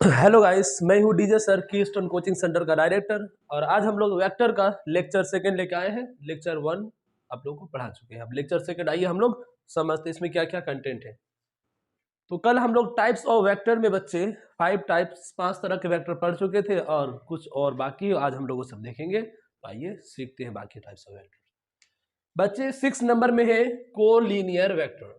Hello guys, मैं हूँ DJ sir keystone coaching centre का डायरेक्टर। और आज हम लोग वेक्टर का लेक्चर सेकंड लेके आए हैं। लेक्चर वन आप लोगों को पढ़ा चुके हैं, अब लेक्चर सेकंड आइए हम लोग समझते हैं इसमें क्या क्या कंटेंट है। तो कल हम लोग टाइप्स ऑफ वेक्टर में बच्चे 5 तरह के वेक्टर पढ़ चुके थे और कुछ और बाकी आज हम लोग वो सब देखेंगे। तो आइए सीखते हैं बाकी टाइप्स ऑफ वेक्टर। बच्चे 6 नंबर में है कोलिनियर वेक्टर।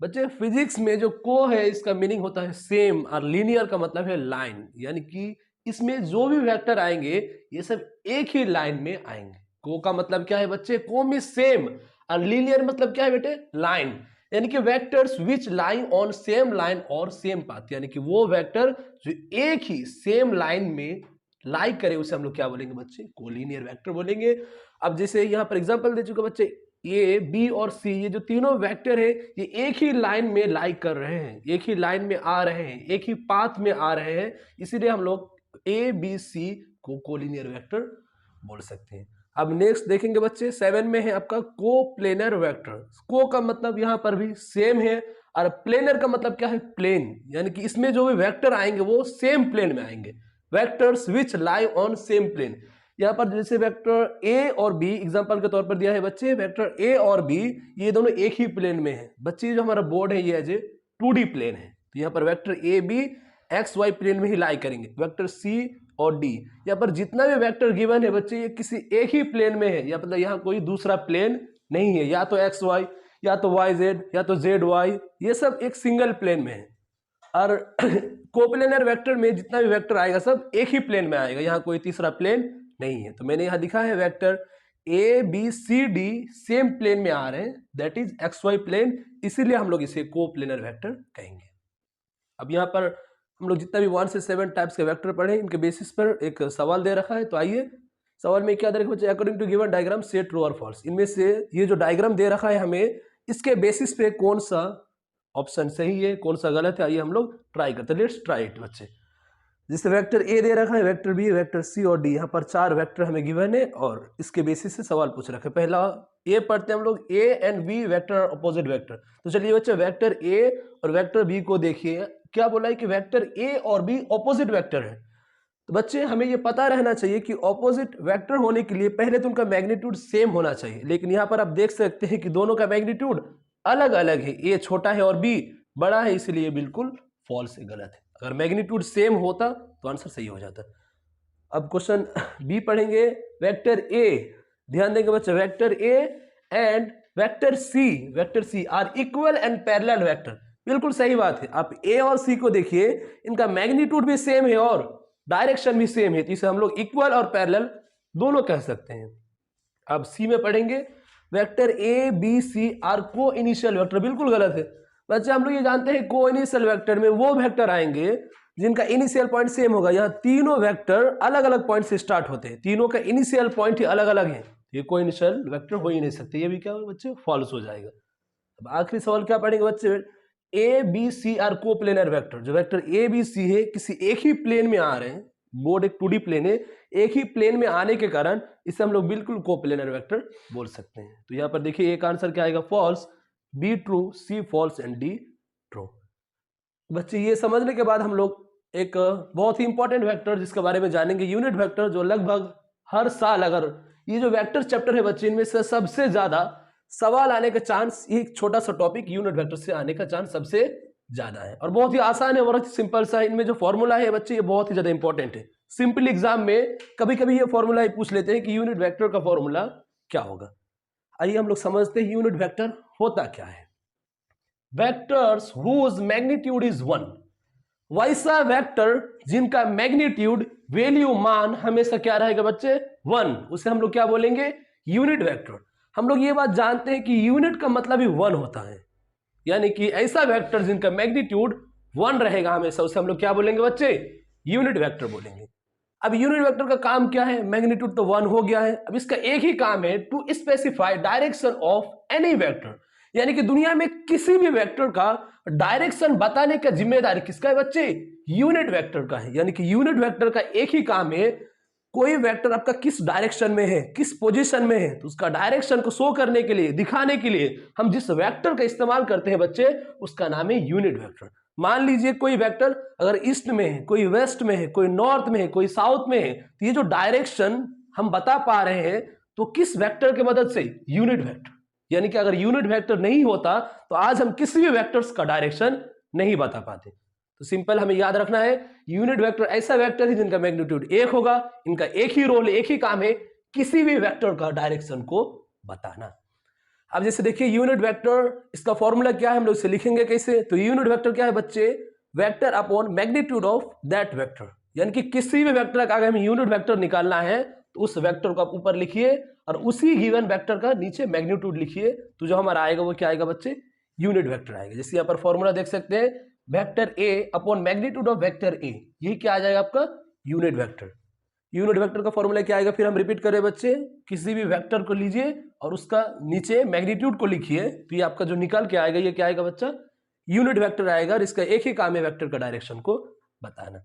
बच्चे फिजिक्स में जो को है इसका मीनिंग होता है सेम, और लीनियर का मतलब है लाइन, यानी कि इसमें जो भी वेक्टर आएंगे ये सब एक ही लाइन में आएंगे। को का मतलब क्या है बच्चे? को में सेम, और लीनियर मतलब क्या है बेटे? लाइन, यानी कि vectors which line on same line और सेम पाथ, यानी कि वो वेक्टर जो एक ही सेम लाइन में लाइक करे उसे हम लोग क्या बोलेंगे बच्चे? कोलिनियर वेक्टर बोलेंगे। अब जैसे यहाँ पर एग्जांपल दे चुके बच्चे, ए बी और सी, ये जो तीनों वेक्टर है ये एक ही लाइन में लाइक कर रहे हैं, एक ही लाइन में आ रहे हैं, एक ही पाथ में आ रहे हैं, इसीलिए हम लोग ए बी सी को कोलिनियर वेक्टर बोल सकते हैं। अब नेक्स्ट देखेंगे बच्चे 7 में है आपका कोप्लेनर वेक्टर। को का मतलब यहाँ पर भी सेम है, और प्लेनर का मतलब क्या है? प्लेन, यानी कि इसमें जो भी वेक्टर आएंगे वो सेम प्लेन में आएंगे। Vectors which lie on same plane, यहाँ पर जैसे वेक्टर ए और बी एग्जांपल के तौर पर दिया है बच्चे, वेक्टर ए और बी ये दोनों एक ही प्लेन में है। बच्चे जो हमारा बोर्ड है ये एज ए 2D प्लेन है, तो यहाँ पर vector A B X Y plane में ही लाई करेंगे। वेक्टर सी और डी, यहाँ पर जितना भी वेक्टर गिवन है बच्चे ये किसी एक ही प्लेन में है, या मतलब यहाँ कोई दूसरा प्लेन नहीं है, या तो एक्स वाई, या तो वाई जेड, या तो जेड वाई, ये सब एक सिंगल प्लेन में है। और कोप्लेनर वेक्टर में जितना भी वेक्टर आएगा सब एक ही प्लेन में आएगा, यहाँ कोई तीसरा प्लेन नहीं है। तो मैंने यहां लिखा है vector A B C D same plane में आ रहे हैं, that is X Y plane, इसीलिए हम लोग इसे कोप्लेनर वेक्टर कहेंगे। अब यहाँ पर हम लोग जितना भी 1 से 7 टाइप्स के वेक्टर पढ़े इनके बेसिस पर एक सवाल दे रखा है। तो आइए सवाल में क्या दे रखा है? अकॉर्डिंग टू गिवन डायग्राम से ट्रू और फॉल्स, इनमें से ये जो डायग्राम दे रखा है हमें, इसके बेसिस पे कौन सा ऑप्शन सही है कौन सा गलत है, आइए हम लोग ट्राई करते हैं। लेट्स ट्राई इट बच्चे। जिससे वेक्टर ए दे रखा है, वेक्टर बी, वेक्टर सी और डी, यहाँ पर 4 वेक्टर हमें गिवन है और इसके बेसिस से सवाल पूछ रखा है। पहला ए पढ़ते हैं हम लोग, A and B vector opposite vector. तो चलिए बच्चे वेक्टर ए और वेक्टर बी को देखिए, क्या बोला है कि वेक्टर ए और बी ऑपोजिट वेक्टर है। तो बच्चे हमें ये पता रहना चाहिए कि ऑपोजिट वेक्टर होने के लिए पहले तो उनका मैग्नीट्यूड सेम होना चाहिए, लेकिन यहाँ पर आप देख सकते हैं कि दोनों का मैग्नीट्यूड अलग अलग है, ए छोटा है और बी बड़ा है, इसलिए बिल्कुल फॉल्स है, गलत है। अगर मैग्नीट्यूड सेम होता तो आंसर सही हो जाता। अब क्वेश्चन बी पढ़ेंगे, वेक्टर ए, ध्यान देंगे बच्चे, vector A and vector C are equal and parallel vector. बिल्कुल सही बात है। आप ए और सी को देखिए, इनका मैग्नीट्यूड भी सेम है और डायरेक्शन भी सेम है, तो इसे हम लोग इक्वल और पैरेलल दोनों कह सकते हैं। अब सी में पढ़ेंगे, vector A B C are coinitial vector. बिल्कुल गलत है बच्चे, हम लोग ये जानते हैं को इनिशियल वेक्टर में वो वेक्टर आएंगे जिनका इनिशियल पॉइंट सेम होगा। यहाँ तीनों वेक्टर अलग अलग पॉइंट से स्टार्ट होते हैं, तीनों का इनिशियल पॉइंट ही अलग अलग है, ये को इनिशियल वेक्टर हो ही नहीं सकते, ये भी क्या बच्चे? फॉल्स हो जाएगा। अब आखिरी सवाल क्या पढ़ेंगे बच्चे, ए बी सी आर को प्लेनर वेक्टर। जो वेक्टर ए बी सी है किसी एक ही प्लेन में आ रहे हैं, बोर्ड एक 2D प्लेन है, एक ही प्लेन में आने के कारण इसे हम लोग बिल्कुल कोप्लेनर वेक्टर बोल सकते हैं। तो यहाँ पर देखिए एक आंसर क्या आएगा? False, B true, C false and D true. बच्चे ये समझने के बाद हम लोग एक बहुत ही इंपॉर्टेंट वेक्टर जिसके बारे में जानेंगे, यूनिट वेक्टर, जो लगभग हर साल, अगर ये जो वेक्टर चैप्टर है बच्चे, इनमें से सबसे ज्यादा सवाल आने का चांस, एक छोटा सा टॉपिक यूनिट वेक्टर से आने का चांस सबसे ज्यादा है, और बहुत ही आसान है, बहुत ही सिंपल सा है। इनमें जो फॉर्मूला है बच्चे ये बहुत ही ज्यादा इंपॉर्टेंट है। सिंपल एग्जाम में कभी कभी ये फॉर्मूला ही पूछ लेते हैं कि यूनिट वेक्टर का फॉर्मूला क्या होगा। आइए हम लोग समझते हैं यूनिट वेक्टर होता क्या है। वेक्टर्स हुज मैग्नीट्यूड इज 1, वैसा वेक्टर जिनका मैग्नीट्यूड, वैल्यू, मान हमेशा क्या रहेगा बच्चे? 1, उसे हम लोग क्या बोलेंगे? Unit vector. हम लोग ये बात जानते हैं कि यूनिट का मतलब ही 1 होता है, यानी कि ऐसा वेक्टर जिनका मैग्नीट्यूड 1 रहेगा हमेशा, उसे हम लोग क्या बोलेंगे बच्चे? यूनिट वेक्टर बोलेंगे। अब यूनिट वेक्टर का काम क्या है? मैग्नीट्यूड तो 1 हो गया है, अब इसका एक ही काम है, to specify direction of any vector, यानी कि दुनिया में किसी भी वेक्टर का डायरेक्शन बताने का जिम्मेदारी किसका है बच्चे? यूनिट वेक्टर का है। यानी कि यूनिट वेक्टर का एक ही काम है, कोई वेक्टर आपका किस डायरेक्शन में है, किस पोजीशन में है, तो उसका डायरेक्शन को शो करने के लिए, दिखाने के लिए हम जिस वेक्टर का इस्तेमाल करते हैं बच्चे, उसका नाम है यूनिट वेक्टर। मान लीजिए कोई वेक्टर अगर ईस्ट में है, कोई वेस्ट में है, कोई नॉर्थ में है, कोई साउथ में है, तो ये जो डायरेक्शन हम बता पा रहे हैं तो किस वेक्टर की मदद से? Unit vector. यानी कि अगर यूनिट वेक्टर नहीं होता तो आज हम किसी भी वेक्टर्स का डायरेक्शन नहीं बता पाते। तो सिंपल हमें याद रखना है, यूनिट वेक्टर ऐसा वेक्टर है जिनका मैग्नीट्यूड एक होगा, इनका एक ही रोल, एक ही काम है, किसी भी वेक्टर का डायरेक्शन को बताना। अब जैसे देखिए यूनिट वेक्टर, इसका फॉर्मूला क्या है, हम लोग इसे लिखेंगे कैसे? तो यूनिट वेक्टर क्या है बच्चे? Vector upon magnitude of that vector. यानी कि किसी भी वेक्टर का अगर हमें यूनिट वेक्टर निकालना है तो उस वेक्टर को आप ऊपर लिखिए और उसी गिवन वेक्टर का नीचे मैग्नीट्यूड लिखिए, तो जो हमारा आएगा वो क्या आएगा बच्चे? यूनिट वेक्टर आएगा। जैसे यहाँ पर फॉर्मूला देख सकते हैं, vector A upon magnitude of vector A, यही क्या आ जाएगा आपका? Unit vector. यूनिट वेक्टर का फॉर्मूला क्या आएगा? फिर हम रिपीट करें बच्चे, किसी भी वेक्टर को लीजिए और उसका नीचे मैग्नीट्यूड को लिखिए, तो ये आपका जो निकल के आएगा ये क्या आएगा बच्चा? यूनिट वेक्टर आएगा। और इसका एक ही काम है वेक्टर का डायरेक्शन को बताना।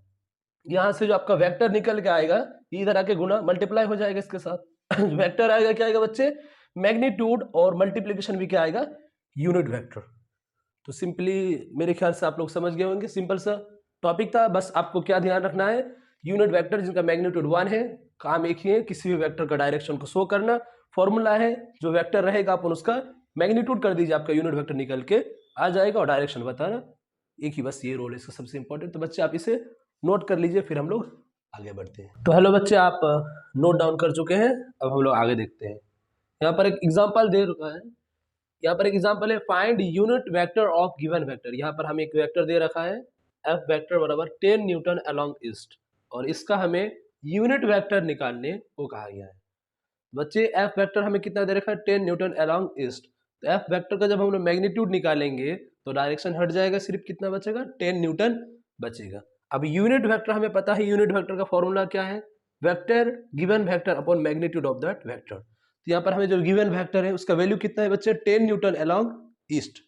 यहां से जो आपका वेक्टर निकल के आएगा ये इधर आके गुना मल्टीप्लाई हो जाएगा इसके साथ। वेक्टर आएगा क्या आएगा बच्चे? मैग्नीट्यूड, और मल्टीप्लीकेशन भी क्या आएगा? Unit vector. तो सिंपली मेरे ख्याल से आप लोग समझ गए होंगे, सिंपल सा टॉपिक था। बस आपको क्या ध्यान रखना है, यूनिट वेक्टर जिनका मैग्नीट्यूड 1 है, काम एक ही है, किसी भी वेक्टर का डायरेक्शन को शो करना। फॉर्मूला है, जो वेक्टर रहेगा अपन उसका मैग्नीट्यूड कर दीजिए, आपका यूनिट वेक्टर निकल के आ जाएगा और डायरेक्शन बताना। एक ही बस ये रोल है इसका सबसे इंपॉर्टेंट। तो बच्चे आप इसे नोट कर लीजिए, फिर हम लोग आगे बढ़ते हैं। तो हेलो बच्चे, आप नोट डाउन कर चुके हैं, अब हम लोग आगे देखते हैं। यहाँ पर एक एग्जाम्पल दे रखा है, यहाँ पर एक एग्जाम्पल है, find unit vector of given vector. यहाँ पर हमें एक वेक्टर दे रखा है एफ वेक्टर बराबर 10 न्यूटन अलोंग ईस्ट, और इसका हमें यूनिट वेक्टर निकालने को कहा गया है। बच्चे एफ वेक्टर हमें कितना दे रखा है? 10 न्यूटन अलोंग ईस्ट। तो एफ वेक्टर का जब हम लोग मैग्नीट्यूड निकालेंगे तो डायरेक्शन हट जाएगा, सिर्फ कितना बचेगा? 10 न्यूटन बचेगा। अब यूनिट वेक्टर हमें पता है, यूनिट वेक्टर का फॉर्मूला क्या है? Vector given vector upon magnitude of that vector. तो यहाँ पर हमें जो गिवन वेक्टर है उसका वैल्यू कितना है बच्चे? 10 न्यूटन अलोंग ईस्ट।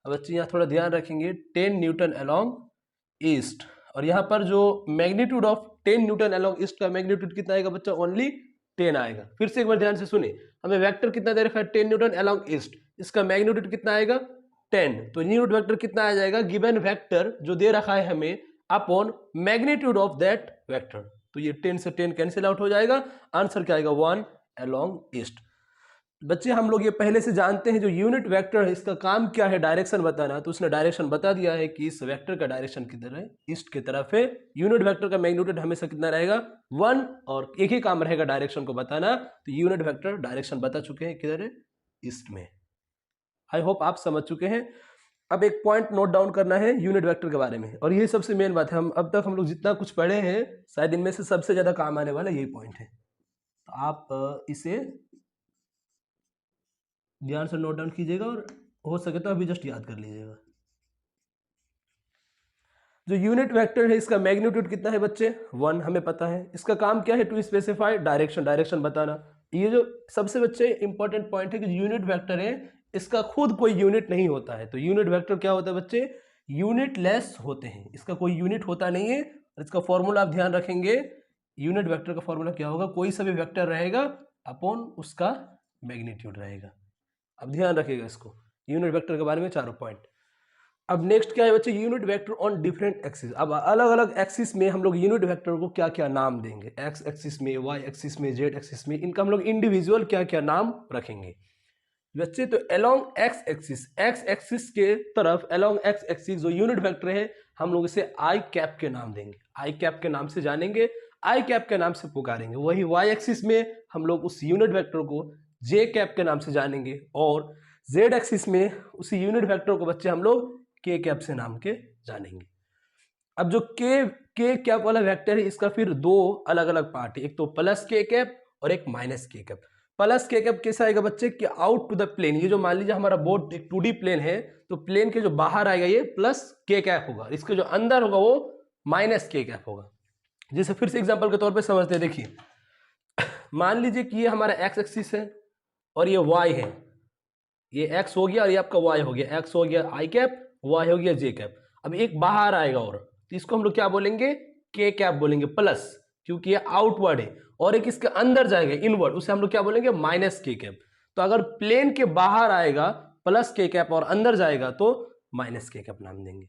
अब बच्चे यहाँ थोड़ा ध्यान रखेंगे, 10 न्यूटन अलोंग ईस्ट, और यहाँ पर जो magnitude of 10 Newton along east का मैग्नीट्यूड कितना आएगा बच्चा? ओनली 10 आएगा। फिर से एक बार ध्यान से सुने, हमें वेक्टर कितना दे रखा है? 10 न्यूटन अलोंग ईस्ट, इसका मैग्नीट्यूड कितना आएगा? 10। तो यूनिट वेक्टर कितना आ जाएगा? गिवन वेक्टर जो दे रखा है हमें upon magnitude of that vector. तो ये 10 से 10 कैंसिल आउट हो जाएगा, आंसर क्या आएगा? 1 अलोंग ईस्ट। बच्चे हम लोग ये पहले से जानते हैं, जो यूनिट वेक्टर है इसका काम क्या है? डायरेक्शन बताना। तो उसने डायरेक्शन बता दिया है कि इस वेक्टर का डायरेक्शन किधर है? ईस्ट की तरफ है। यूनिट वेक्टर का मैग्नीट्यूड हमेशा कितना रहेगा? 1, और एक ही काम रहेगा डायरेक्शन को बताना। तो यूनिट वेक्टर डायरेक्शन बता चुके हैं, किधर है? ईस्ट में। आई होप आप समझ चुके हैं। अब एक पॉइंट नोट डाउन करना है यूनिट वेक्टर के बारे में, और ये सबसे मेन बात है। अब तक हम लोग जितना कुछ पढ़े हैं, शायद इनमें से सबसे ज्यादा काम आने वाला यही पॉइंट है। तो आप इसे ध्यान से नोट डाउन कीजिएगा, और हो सके तो अभी जस्ट याद कर लीजिएगा। जो यूनिट वेक्टर है इसका मैग्नीट्यूड कितना है बच्चे? 1 हमें पता है। इसका काम क्या है? टू स्पेसिफाई डायरेक्शन, डायरेक्शन बताना। ये जो सबसे बच्चे इंपॉर्टेंट पॉइंट है कि यूनिट वेक्टर है इसका खुद कोई यूनिट नहीं होता है। तो यूनिट वेक्टर क्या होता है बच्चे? यूनिट लेस होते हैं, इसका कोई यूनिट होता नहीं है। और इसका फॉर्मूला आप ध्यान रखेंगे, यूनिट वेक्टर का फॉर्मूला क्या होगा? कोई सा भी वेक्टर रहेगा अपॉन उसका मैग्नीट्यूड रहेगा। अब ध्यान रखिएगा इसको, यूनिट वेक्टर के बारे में चारों पॉइंट। अब नेक्स्ट क्या है बच्चे? Unit vector on different axis. अब अलग अलग एक्सिस में हम लोग यूनिट वेक्टर को क्या क्या नाम देंगे? एक्स एक्सिस में, वाई एक्सिस में, जेड एक्सिस में, इनका हम लोग इंडिविजुअल क्या क्या नाम रखेंगे बच्चे? तो along x axis, x axis के तरफ अलोंग एक्स एक्सिस जो यूनिट वेक्टर है हम लोग इसे आई कैप के नाम देंगे, आई कैप के नाम से जानेंगे, आई कैप के नाम से पुकारेंगे। वही वाई एक्सिस में हम लोग उस यूनिट वेक्टर को जे कैप के नाम से जानेंगे, और जेड एक्सिस में उसी यूनिट वेक्टर को बच्चे हम लोग के कैप से नाम के जानेंगे। अब जो के कैप वाला वेक्टर है इसका फिर दो अलग अलग पार्ट है, एक तो प्लस के कैप और एक माइनस के कैप। प्लस के कैप कैसा आएगा बच्चे? कि आउट टू द प्लेन, ये जो मान लीजिए हमारा बोर्ड एक 2D प्लेन है, तो प्लेन के जो बाहर आएगा ये प्लस के कैप होगा, इसके जो अंदर होगा वो माइनस के कैप होगा। जैसे फिर से एग्जांपल के तौर पे समझते हैं, देखिए मान लीजिए कि ये हमारा एक्स एक्सिस है और ये वाई है, ये एक्स हो गया और ये आपका वाई हो गया, एक्स हो गया आई कैप, वाई हो गया जे कैप। अब एक बाहर आएगा और तो इसको हम लोग क्या बोलेंगे? के कैप बोलेंगे, प्लस, क्योंकि ये आउटवर्ड है, और एक इसके अंदर जाएगा इनवर्ड, उसे हम लोग क्या बोलेंगे? माइनस के कैप। तो अगर प्लेन के बाहर आएगा प्लस के कैप और अंदर जाएगा तो माइनस के कैप नाम देंगे।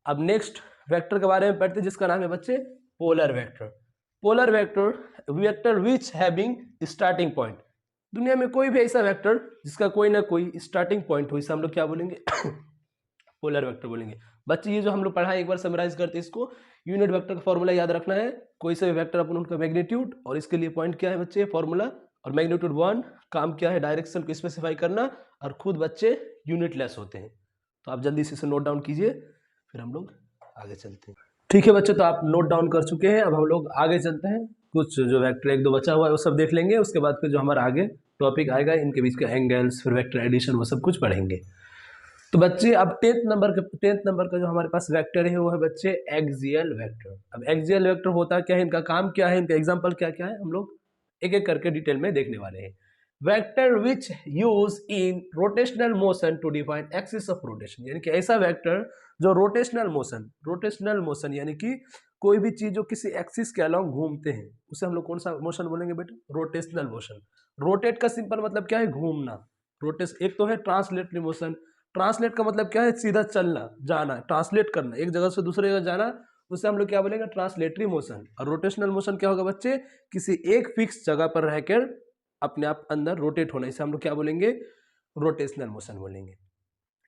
अब नेक्स्ट वेक्टर के बारे में पढ़ते हैं जिसका नाम है बच्चे polar vector. Polar vector vector which having starting point. दुनिया में कोई भी ऐसा वेक्टर जिसका कोई ना कोई स्टार्टिंग पॉइंट हो, इसे हम लोग क्या बोलेंगे पोलर वेक्टर बोलेंगे। बच्चे ये जो हम लोग पढ़ा है एक बार समराइज करते हैं इसको। यूनिट वेक्टर का फॉर्मूला याद रखना है, कोई से भी वेक्टर अपन उनका मैग्नीट्यूड और इसके लिए पॉइंट क्या है बच्चे फॉर्मूला, और मैग्नीट्यूड 1 काम क्या है डायरेक्शन को स्पेसिफाई करना, और खुद बच्चे यूनिट लेस होते हैं। तो आप जल्दी से इसे नोट डाउन कीजिए, फिर हम लोग आगे चलते हैं। ठीक है बच्चे, तो आप नोट डाउन कर चुके हैं, अब हम लोग आगे चलते हैं। कुछ जो वेक्टर एक दो बचा हुआ है वो सब देख लेंगे, उसके बाद फिर जो हमारा आगे टॉपिक आएगा इनके बीच के एंगल्स, फिर वेक्टर एडिशन, वो सब कुछ पढ़ेंगे। तो बच्चे अब 10th नंबर का जो हमारे पास वेक्टर है वो है बच्चे एक्सियल वेक्टर। अब एक्सियल वेक्टर होता क्या है, इनका काम क्या है, इनका एग्जांपल क्या क्या है, हम लोग एक एक करके डिटेल में देखने वाले हैं। Vector which use in rotational motion to define axis of rotation, यानी कि ऐसा वेक्टर जो रोटेशनल मोशन यानी कि कोई भी चीज जो किसी एक्सिस के अलोंग घूमते हैं उसे हम लोग कौन सा मोशन बोलेंगे बेटा, रोटेशनल मोशन। रोटेट का सिंपल मतलब क्या है, घूमना। रोटेश एक तो है ट्रांसलेटरी मोशन, ट्रांसलेट का मतलब क्या है, सीधा चलना जाना, ट्रांसलेट करना, एक जगह से दूसरे जगह जाना, उसे हम लोग क्या बोलेंगे ट्रांसलेटरी मोशन। और रोटेशनल मोशन क्या होगा बच्चे, किसी एक फिक्स जगह पर रहकर अपने आप अंदर रोटेट होना, इसे हम लोग क्या बोलेंगे रोटेशनल मोशन बोलेंगे।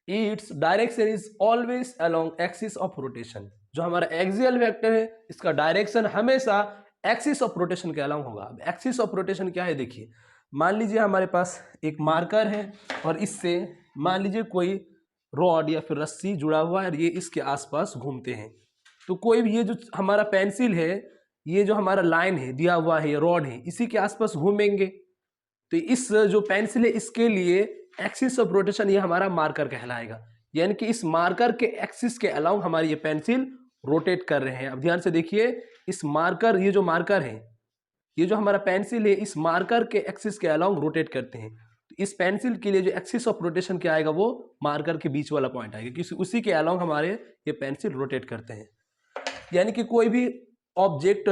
Its direction is always along axis of rotation. जो हमारा एक्सियल वेक्टर है इसका डायरेक्शन हमेशा एक्सिस ऑफ रोटेशन के अलोंग होगा। अब एक्सिस ऑफ रोटेशन क्या है देखिए, मान लीजिए हमारे पास एक मार्कर है और इससे मान लीजिए कोई रॉड या फिर रस्सी जुड़ा हुआ है और ये इसके आसपास घूमते हैं। तो कोई भी ये जो हमारा पेंसिल है, ये जो हमारा लाइन है दिया हुआ है, ये रॉड है, इसी के आसपास घूमेंगे। तो इस जो पेंसिल है इसके लिए एक्सिस ऑफ रोटेशन ये हमारा मार्कर कहलाएगा, यानी कि इस मार्कर के एक्सिस के अलाउंग हमारी ये पेंसिल रोटेट कर रहे हैं। अब ध्यान से देखिए, इस मार्कर, ये जो मार्कर है, ये जो हमारा पेंसिल है इस मार्कर के एक्सिस के अलाउंग रोटेट करते हैं। तो इस पेंसिल के लिए जो एक्सिस ऑफ रोटेशन क्या आएगा, वो मार्कर के बीच वाला पॉइंट आएगा, क्योंकि उसी के अलाउंग हमारे ये पेंसिल रोटेट करते हैं। यानी कि कोई भी ऑब्जेक्ट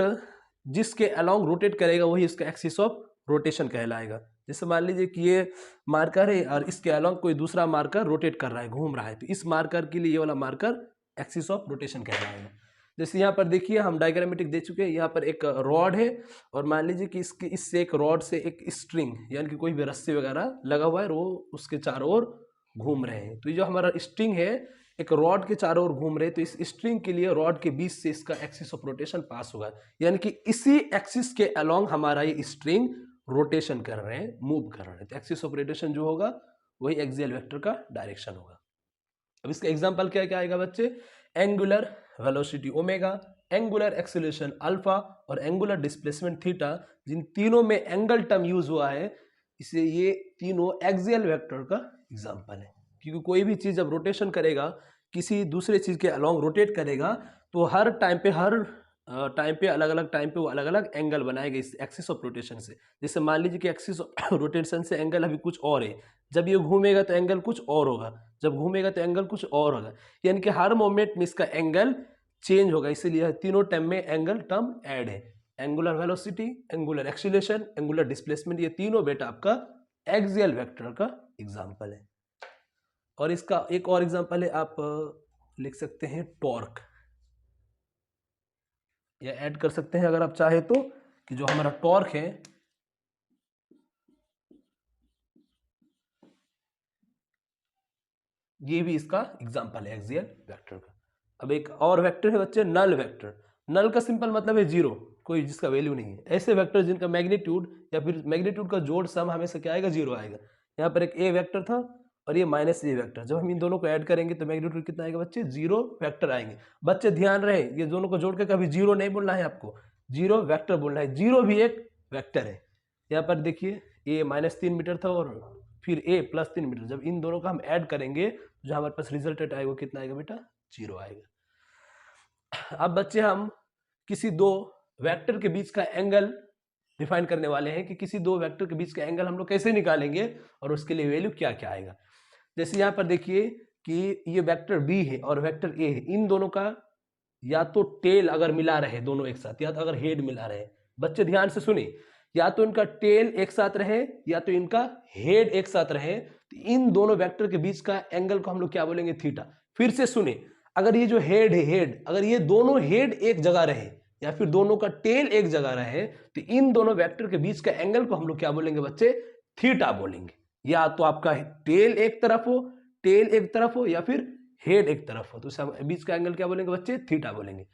जिसके अलाउंग रोटेट करेगा वही इसका एक्सिस ऑफ रोटेशन कहलाएगा। जैसे मान लीजिए कि ये मार्कर है और इसके अलाउंग कोई दूसरा मार्कर रोटेट कर रहा है, घूम रहा है, तो इस मार्कर के लिए ये वाला मार्कर एक्सिस ऑफ रोटेशन कहलाएगा। जैसे यहाँ पर देखिए हम डायग्रामेटिक दे चुके हैं, यहाँ पर एक रॉड है और मान लीजिए कि इससे एक रॉड से एक स्ट्रिंग यानी कि कोई भी रस्सी वगैरह लगा हुआ है और वो उसके चारों ओर घूम रहे हैं। तो ये जो हमारा स्ट्रिंग है एक रॉड के चारों ओर घूम रहे हैं, तो इस स्ट्रिंग के लिए रॉड के बीच से इसका एक्सिस ऑफ रोटेशन पास होगा, यानी कि इसी एक्सिस के अलोंग हमारा ये स्ट्रिंग रोटेशन कर रहे हैं, मूव कर रहे हैं। तो एक्सिस ऑफ रोटेशन जो होगा वही एक्सियल वेक्टर का डायरेक्शन होगा। अब इसका एग्जांपल क्या क्या आएगा बच्चे, angular velocity omega, angular acceleration alpha और एंगुलर डिस्प्लेसमेंट थीटा, जिन तीनों में एंगल टर्म यूज हुआ है, इसे ये तीनों एक्सियल वेक्टर का एग्जांपल है। क्योंकि कोई भी चीज जब रोटेशन करेगा, किसी दूसरे चीज के अलोंग रोटेट करेगा, तो हर टाइम पे अलग अलग टाइम पे वो अलग अलग एंगल बनाएगा इस एक्सिस ऑफ रोटेशन से। जैसे मान लीजिए कि एक्सिस ऑफ रोटेशन से एंगल अभी कुछ और है, जब ये घूमेगा तो एंगल कुछ और होगा, जब घूमेगा तो एंगल कुछ और होगा, यानी कि हर मोमेंट में इसका एंगल चेंज होगा। इसीलिए तीनों टर्म में एंगल टर्म ऐड है, angular velocity, angular acceleration, angular displacement, ये तीनों बेटा आपका एक्सियल वेक्टर का एग्जांपल है। और इसका एक और एग्जांपल है, आप लिख सकते हैं टॉर्क, या ऐड कर सकते हैं अगर आप चाहे तो, कि जो हमारा टॉर्क है ये भी इसका एग्जांपल है एक्सियल वेक्टर का। अब एक और वेक्टर है बच्चे नल वेक्टर। नल का सिंपल मतलब है जीरो, कोई जिसका वैल्यू नहीं है। ऐसे वेक्टर जिनका मैग्नीट्यूड या फिर मैग्नीट्यूड का जोड़ सम हमेशा क्या आएगा, जीरो आएगा। यहाँ पर एक ए वेक्टर था और ये माइनस ए वेक्टर, जब हम इन दोनों को ऐड करेंगे तो मैग्नीट्यूड कितना आएगा बच्चे, जीरो वेक्टर आएंगे। बच्चे ध्यान रहे, ये दोनों को जोड़ के कभी जीरो नहीं बोलना है आपको, जीरो वेक्टर बोलना है। जीरो भी एक वेक्टर है। यहाँ पर देखिए ए -3 मीटर था और फिर ए +3 मीटर, जब इन दोनों का हम ऐड करेंगे जो हमारे पास रिजल्टेंट आएगा कितना आएगा बेटा, जीरो आएगा। अब बच्चे हम किसी दो वेक्टर के बीच का एंगल डिफाइन करने वाले हैं कि किसी दो वेक्टर के बीच का एंगल हम लोग कैसे निकालेंगे और उसके लिए वैल्यू क्या क्या आएगा। जैसे यहाँ पर देखिए कि ये वेक्टर बी है और वेक्टर ए है, इन दोनों का या तो टेल अगर मिला रहे दोनों एक साथ, या तो अगर हेड मिला रहे, बच्चे ध्यान से सुनिए, या तो इनका टेल एक साथ रहे या तो इनका हेड एक साथ रहे, तो इन दोनों वेक्टर के बीच का एंगल को हम लोग क्या बोलेंगे, थीटा। फिर से सुने, अगर ये जो हेड है, हेड अगर ये दोनों हेड एक जगह रहे या फिर दोनों का टेल एक जगह रहे तो इन दोनों वेक्टर के बीच का एंगल को हम लोग क्या बोलेंगे बच्चे, थीटा बोलेंगे। या तो आपका टेल एक तरफ हो, टेल एक तरफ हो, या फिर हेड एक तरफ हो, तो इसे बीच का एंगल क्या बोलेंगे बच्चे, थीटा बोलेंगे।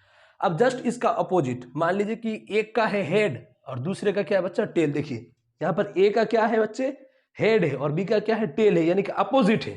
अब जस्ट इसका अपोजिट मान लीजिए कि एक का है हेड और दूसरे का क्या है बच्चा, टेल। देखिए यहाँ पर ए का क्या है बच्चे, हेड है, और बी का क्या है, टेल है, यानी कि अपोजिट है।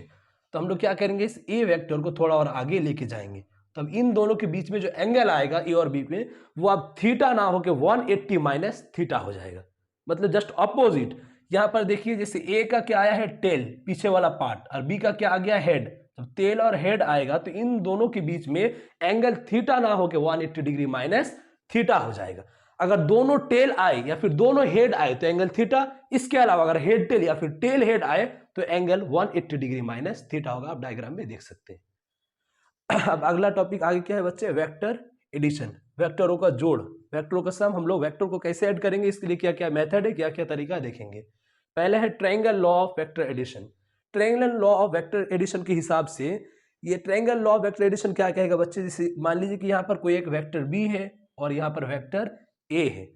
तो हम लोग क्या करेंगे, इस ए वेक्टर को थोड़ा और आगे लेके जाएंगे, तब इन दोनों के बीच में जो एंगल आएगा ए और बी में, वो अब थीटा ना होके 180 माइनस थीटा हो जाएगा, मतलब जस्ट अपोजिट। यहां पर देखिए जैसे ए का क्या आया है, टेल पीछे वाला पार्ट, और बी का क्या आ गया, हेड। जब टेल और हेड आएगा तो इन दोनों के बीच में एंगल थीटा ना होके 180 डिग्री माइनस थीटा हो जाएगा। अगर दोनों टेल आए या फिर दोनों हेड आए तो एंगल थीटा, इसके अलावा अगर हेड टेल या फिर टेल हेड आए तो एंगल 180 डिग्री माइनस थीटा होगा। आप डायग्राम में देख सकते हैं। अब अगला टॉपिक आगे क्या है बच्चे, वेक्टर एडिशन, वेक्टरों का जोड़, वेक्टरों का सम। हम लोग वेक्टर को कैसे ऐड करेंगे, इसके लिए क्या क्या मेथड है, क्या क्या तरीका देखेंगे। पहले है triangle law of vector addition. Triangle law of vector addition के हिसाब से ये triangle law of vector addition क्या कहेगा बच्चे, जैसे मान लीजिए कि यहाँ पर कोई एक वेक्टर बी है और यहाँ पर वेक्टर ए है।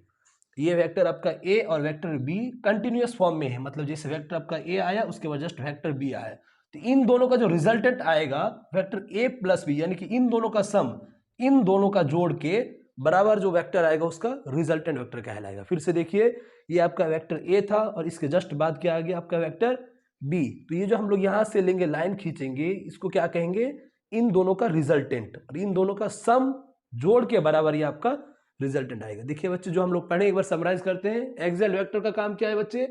ये वेक्टर आपका ए और वेक्टर बी कंटिन्यूअस फॉर्म में है, मतलब जैसे वेक्टर आपका ए आया उसके बाद जस्ट वेक्टर बी आया, तो इन दोनों का जो रिजल्टेंट आएगा वेक्टर ए प्लस बी, यानी कि इन दोनों का सम, इन दोनों का जोड़ के बराबर जो वेक्टर आएगा उसका रिजल्टेंट वेक्टर कहलाएगा। फिर से देखिए, ये आपका वेक्टर ए था और इसके जस्ट बाद क्या आ गया आपका वेक्टर बी, तो ये जो हम लोग यहां से लेंगे लाइन खींचेंगे, इसको क्या कहेंगे, इन दोनों का रिजल्टेंट, और इन दोनों का सम जोड़ के बराबर ये आपका रिजल्टेंट आएगा। देखिए बच्चे, जो हम लोग पढ़े एक बार समराइज करते हैं। एक्सियल वेक्टर का काम क्या है बच्चे,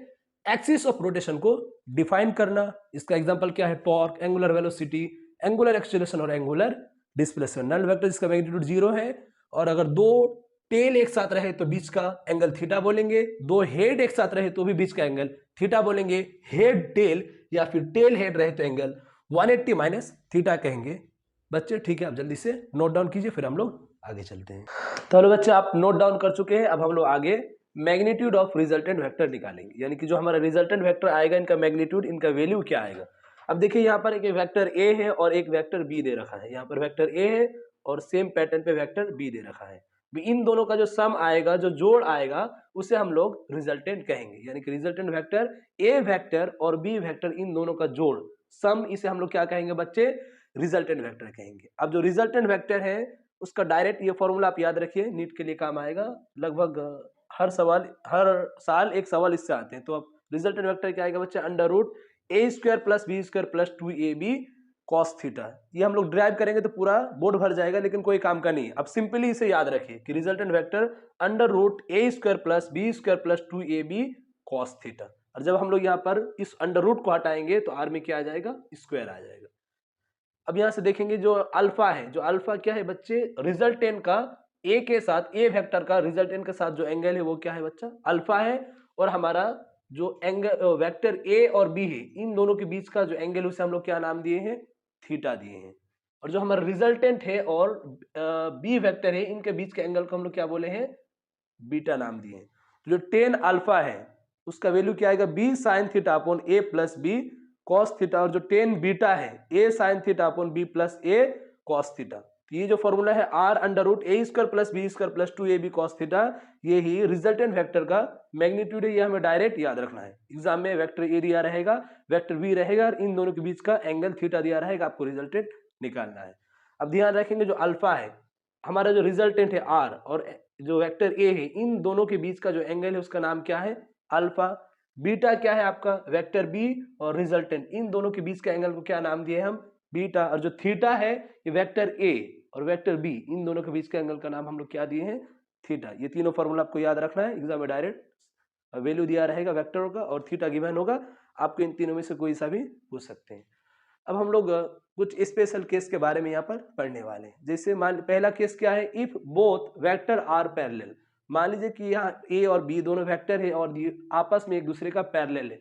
एक्सिस ऑफ रोटेशन को डिफाइन करना। इसका एग्जांपल क्या है, torque, angular velocity, angular acceleration और एंगुलर डिस्प्लेसमेंट। नल वेक्टर जिसका मैग्नीट्यूड 0 है, और अगर दो टेल एक साथ रहे तो बीच का एंगल थीटा बोलेंगे, दो हेड एक साथ रहे तो भी बीच का एंगल थीटा बोलेंगे, हेड टेल या फिर टेल हेड रहे तो एंगल 180 माइनस थीटा कहेंगे। बच्चे ठीक है, आप जल्दी से नोट डाउन कीजिए, फिर हम लोग आगे चलते हैं। तो हेलो बच्चे, आप नोट डाउन कर चुके हैं। अब हम लोग आगे मैग्नीट्यूड ऑफ रिजल्टेंट वेक्टर निकालेंगे, यानी कि जो हमारा रिजल्टेंट वेक्टर आएगा, इनका मैग्नीट्यूड, इनका वैल्यू क्या आएगा। अब देखिए यहाँ पर एक वेक्टर ए है और एक वेक्टर बी दे रखा है। यहाँ पर वेक्टर ए है और सेम पैटर्न पे वेक्टर बी दे रखा है। इन दोनों का जो सम आएगा, जो जोड़ आएगा, उसे हम लोग रिजल्टेंट कहेंगे। यानी कि रिजल्टेंट वेक्टर ए वेक्टर और बी वेक्टर, इन दोनों का जोड़, सम, इसे हम लोग क्या कहेंगे बच्चे, रिजल्टेंट वेक्टर कहेंगे। अब जो रिजल्टेंट वेक्टर है उसका डायरेक्ट ये फॉर्मूला आप याद रखिए, नीट के लिए काम आएगा। लगभग हर साल एक सवाल इससे आते हैं। तो अब रिजल्टेंट वेक्टर क्या आएगा बच्चे, under root A square plus B square plus 2ab cos theta. ये हम लोग ड्राइव करेंगे तो पूरा बोर्ड भर जाएगा, लेकिन कोई काम का नहीं। अब सिंपली इसे याद रखिए कि resultant vector under root A square plus B square plus 2ab cos theta. और जब हम लोग यहाँ पर इस अंडर रूट को हटाएंगे तो आर में क्या आ जाएगा, स्क्वायर आ जाएगा। अब यहां से देखेंगे जो अल्फा है, जो अल्फा क्या है बच्चे, रिजल्टेंट का ए के साथ, ए वेक्टर का रिजल्टेंट के साथ जो एंगल है वो क्या है बच्चा, अल्फा है। और हमारा जो एंगल वेक्टर ए और बी है, इन दोनों के बीच का जो एंगल, उसे हम लोग क्या नाम दिए हैं, थीटा दिए हैं। और जो हमारा रिजल्टेंट है और बी वेक्टर है, इनके बीच के एंगल को हम लोग क्या बोले हैं, बीटा नाम दिए हैं। तो जो टेन अल्फा है उसका वैल्यू क्या आएगा, B sine theta upon A plus B cos theta. और जो टेन बीटा है, A sine theta upon B plus A cos theta. तो ये जो फॉर्मूला है R under root A square plus B square plus 2ab cos theta, ये ही resultant vector का मैग्नीट्यूड है। ये हमें डायरेक्ट याद रखना है। एग्जाम में वेक्टर ए दिया रहेगा, वेक्टर बी रहेगा, और इन दोनों के बीच का एंगल थीटा दिया रहेगा, आपको रिजल्टेंट निकालना है। अब ध्यान रखेंगे, जो अल्फा है हमारा, जो रिजल्टेंट है आर, और जो वेक्टर ए है, इन दोनों के बीच का जो एंगल है उसका नाम क्या है, अल्फा। बीटा क्या है आपका, वेक्टर बी और रिजल्टेंट, इन दोनों के बीच का एंगल को क्या नाम दिए हम, बीटा। और जो थीटा है, ये वेक्टर ए और वेक्टर बी, इन दोनों के बीच के एंगल का नाम हम लोग क्या दिए हैं, थीटा। ये तीनों फॉर्मूला आपको याद रखना है। एग्जाम में डायरेक्ट वैल्यू दिया रहेगा वेक्टर का और थीटा गिवन होगा, आपको इन तीनों में से कोई सा भी पूछ सकते हैं। अब हम लोग कुछ स्पेशल केस के बारे में यहाँ पर पढ़ने वाले हैं। जैसे पहला केस क्या है, if both vector are parallel. मान लीजिए कि यहाँ ए और बी दोनों वेक्टर है और आपस में एक दूसरे का पैरेलल है।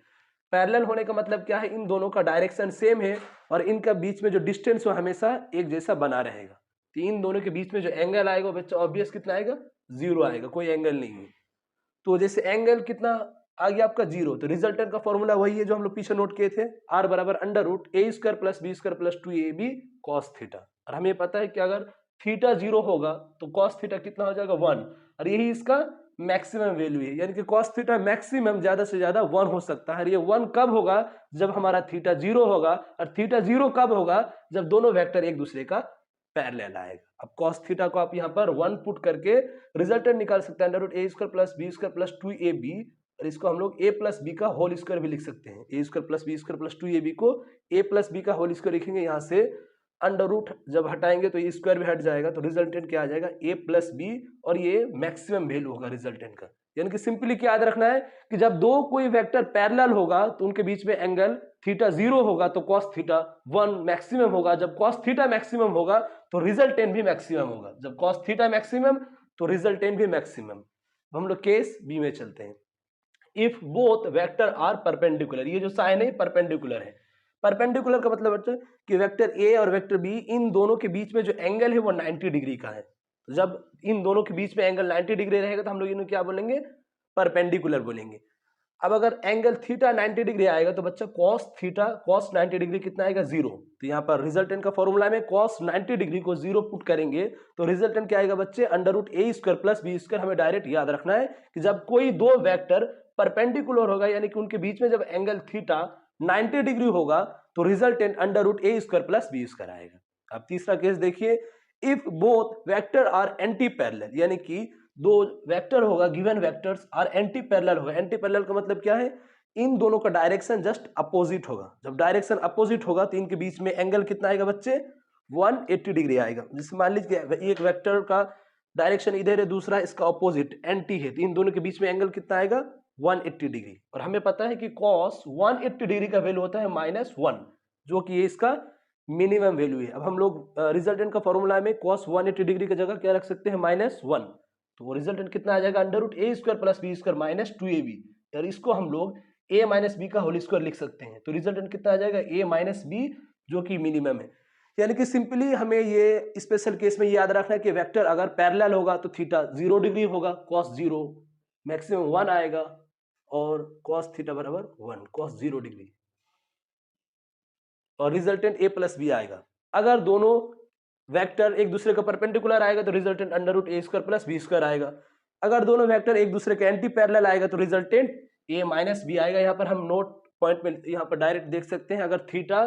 पैरेलल होने का मतलब क्या है, इन दोनों का डायरेक्शन सेम है और इनका बीच में जो डिस्टेंस वो हमेशा एक जैसा बना रहेगा। तो इन दोनों के बीच में जो एंगल आएगा बच्चा ऑब्वियस कितना आएगा, 0 आएगा, कोई एंगल नहीं है। तो जैसे एंगल कितना आ गया आपका 0, तो रिजल्टेंट का फॉर्मूला वही है जो हम लोग पीछे नोट किए थे, आर बराबर under root A square plus B square plus 2ab cos theta. और हमें पता है कि अगर थीटा 0 होगा तो कॉस थीटा कितना हो जाएगा 1, और यही इसका मैक्सिमम वैल्यू है, यानी कि कॉस थीटा मैक्सिमम ज्यादा से ज्यादा 1 हो सकता है। ये 1 कब होगा, जब हमारा थीटा 0 होगा, और थीटा 0 कब होगा, जब दोनों वेक्टर एक दूसरे का पैरेलल आएगा। अब कॉस थीटा को आप यहाँ पर 1 पुट करके रिजल्टेंट निकाल सकते हैं, under root A square plus B square plus 2ab, और इसको हम लोग a प्लस बी का होल स्क्वायर भी लिख सकते हैं। A square plus B square plus 2ab को a प्लस बी का होल स्क्वायर लिखेंगे, यहाँ से अंडर रूट जब हटाएंगे तो ये स्क्वायर भी हट जाएगा, तो रिजल्टेंट क्या आ जाएगा a प्लस बी, और ये मैक्सिमम वैल्यू होगा रिजल्टेंट का। यानी कि सिंपली क्या याद रखना है कि जब दो कोई वेक्टर पैरेलल होगा तो उनके बीच में एंगल थीटा 0 होगा तो कॉस थीटा 1 मैक्सिमम होगा, जब कॉस थीटा मैक्सिमम होगा तो रिजल्टेंट भी मैक्सिमम होगा, जब कॉस थीटा मैक्सिमम तो रिजल्टेंट भी मैक्सिमम। हम लोग केस बी में चलते हैं। If both vector are perpendicular, ये जो साइन है परपेंडिकुलर है। परपेंडिकुलर का मतलब बच्चों कि वेक्टर ए और वेक्टर बी, इन दोनों के बीच में जो एंगल है वो 90 डिग्री का है। तो जब इन दोनों के बीच में एंगल 90 डिग्री रहेगा तो हम लोग इन्हें क्या बोलेंगे, परपेंडिकुलर बोलेंगे। अब अगर एंगल थीटा 90 डिग्री आएगा तो बच्चा कॉस थीटा, कॉस 90 डिग्री कितना आएगा 0। तो यहाँ पर रिजल्टेंट का फॉर्मूला में कॉस 90 डिग्री को 0 पुट करेंगे तो रिजल्टेंट क्या आएगा बच्चे, under root A square plus B square. हमें डायरेक्ट याद रखना है कि जब कोई दो वेक्टर परपेंडिकुलर होगा, यानी कि उनके बीच में जब एंगल थीटा 90 डिग्री होगा तो resultant under root A square plus B square आएगा। अब तीसरा केस देखिए, if both vector are antiparallel, यानी कि दो वेक्टर होगा, given vectors are antiparallel होगा। एंटी पैरेलल का मतलब क्या है, इन दोनों का डायरेक्शन जस्ट अपोजिट होगा। जब डायरेक्शन अपोजिट होगा तो इनके बीच में एंगल कितना आएगा बच्चे, 180 डिग्री आएगा। जिससे मान लीजिए एक वेक्टर का डायरेक्शन इधर है, दूसरा इसका अपोजिट एंटी है, तो इन दोनों के बीच में एंगल कितना आएगा 180 डिग्री। और हमें पता है कि cos 180 डिग्री का वैल्यू होता है -1, जो कि ये इसका मिनिमम वैल्यू है। अब हम लोग रिजल्टेंट का फॉर्मूला में cos 180 डिग्री की जगह क्या रख सकते हैं, -1। तो वो रिजल्टेंट कितना आ जाएगा, under root A square plus B square minus 2ab, और इसको हम लोग a माइनस बी का होल स्क्वायर लिख सकते हैं। तो रिजल्टेंट कितना आ जाएगा, a माइनस बी, जो कि मिनिमम है। यानी कि सिंपली हमें ये स्पेशल केस में याद रखना है कि वेक्टर अगर पैरेलल होगा तो थीटा 0 डिग्री होगा, cos 0 मैक्सिमम 1 आएगा, और cos थीटा बराबर 1, cos 0 डिग्री, और रिजल्टेंट a प्लस बी आएगा। अगर दोनों वेक्टर एक दूसरे का परपेंडिकुलर आएगा तो resultant under root A square plus B square आएगा। अगर दोनों वेक्टर एक दूसरे के एंटी पैरेलल आएगा तो रिजल्टेंट a माइनस बी आएगा। यहाँ पर हम नोट पॉइंट में यहाँ पर डायरेक्ट देख सकते हैं, अगर थीटा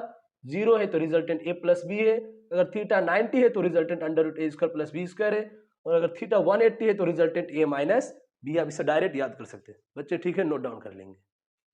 0 है तो रिजल्टेंट a प्लस बी है, अगर थीटा 90 है तो resultant under root A square plus B square है, और अगर थीटा 180 है तो रिजल्टेंट a माइनस बी। आप इसे डायरेक्ट याद कर सकते हैं बच्चे, ठीक है, नोट डाउन कर लेंगे।